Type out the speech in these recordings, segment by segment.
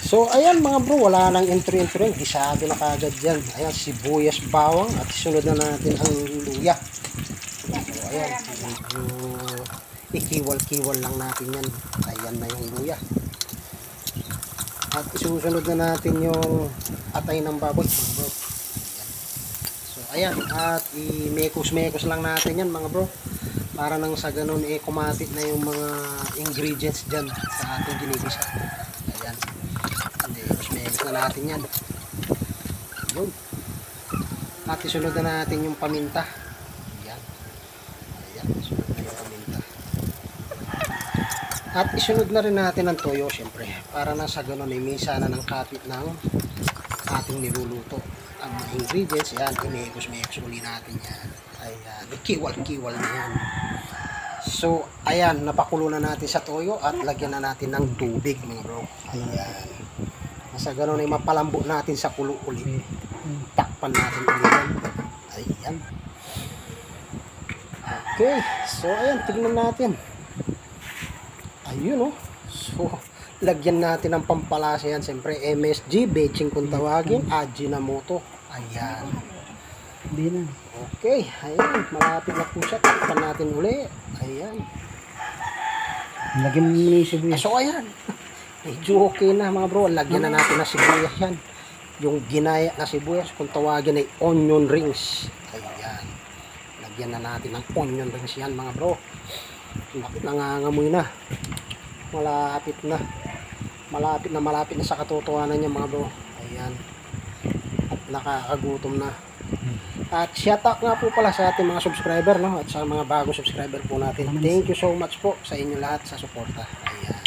So ayan mga bro, wala nang entry-entry, gisado na kagad yan. Ayan, sibuyas, bawang, at sunod na natin ang luya. So ayan, medyo ikiwal-kiwal lang natin yan. Ayan na yung luya. At isusunod na natin yung atay ng baboy mga bro. So ayan, at i-mekos-mekos lang natin yan mga bro. Para nang sa ganun kumapit na yung mga ingredients dyan sa ating ginigisa. Ayan, i-mekos na natin yan. Yun. At isunod na natin yung paminta. Ayan, ayan, isunod na yung paminta. At isunod na rin natin ang toyo syempre. Para na sa ganun misa na ng kapit ng ating niluluto. Ang mga ingredients, yan, i-mekos-mekos uli natin yan. Ayan, kiwal-kiwal na yan. So, ayan, napakulo na natin sa toyo at lagyan na natin ng tubig mga bro. Ayan. Sa ganun ay mapalambo natin sa kulo uli. Takpan natin ulit yan. Ayan. Okay, so ayan, tignan natin. Ayun, oh. So, lagyan natin ng pampalasa yan. Siyempre, MSG, Beching kung tawagin, Ajinomoto. Ayan. Okay, ayan. Malapit na po siya. Takpan natin uli. Ayan. Lagyan mo muna yung sibuyas. So, ayan. Medyo okay na mga bro. Lagyan na natin na sibuyas yan. Yung ginaya na sibuyas, kung tawagin ay onion rings. Ayan. Lagyan na natin ng onion rings yan mga bro. Nangangamoy na. Malapit na. Malapit na sa katotohanan niya mga bro. Ayan. At nakakagutom na. At shout out nga po pala sa ating mga subscriber, no? At sa mga bagong subscriber po natin. Thank you so much po sa inyo lahat sa suporta. Ayan.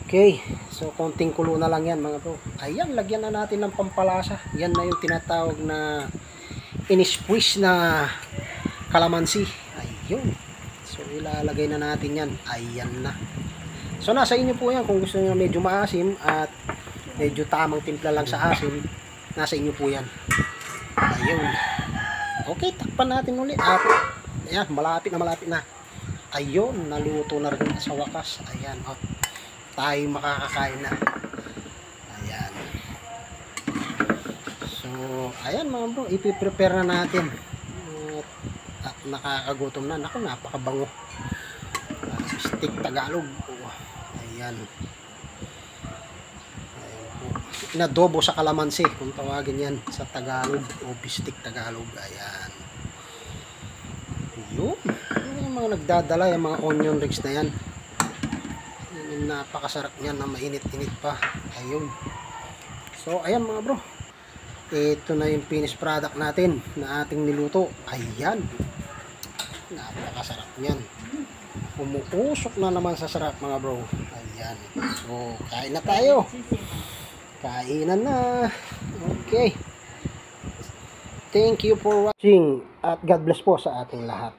Okay. So konting kulo na lang yan mga bro. Ayan, lagyan na natin ng pampalasa. Yan na yung tinatawag na in-squeeze na kalamansi. Ayun. So ilalagay na natin yan. Ayan na. So nasa inyo po yan kung gusto niyo medyo maasim at medyo tamang timpla lang sa asim. Nasa inyo po yan. Ayun. Okay, takpan natin ulit. At ayan, malapit na. Ayun, naluto na rin sa wakas. Ayan, oh. Tayo makakakain na. Ayan. So, ayan mga bro, ipiprepare na natin. At nakakagutom na. Naku, napakabango. Steak Tagalog. Ayan. Inadobo sa kalamansi kung tawagin yan sa Tagalog o bistik Tagalog. Ayan. Yun. Yung mga nagdadala yung mga onion rings na yan. Yung napakasarap niyan na mainit-init pa. Ayun. So ayan mga bro, ito na yung finished product natin na ating niluto. Ayan. Napakasarap niyan. Umuusok na naman sa sarap mga bro. Ayan. So kain na tayo. Kainan na. Okay. Thank you for watching at God bless po sa ating lahat.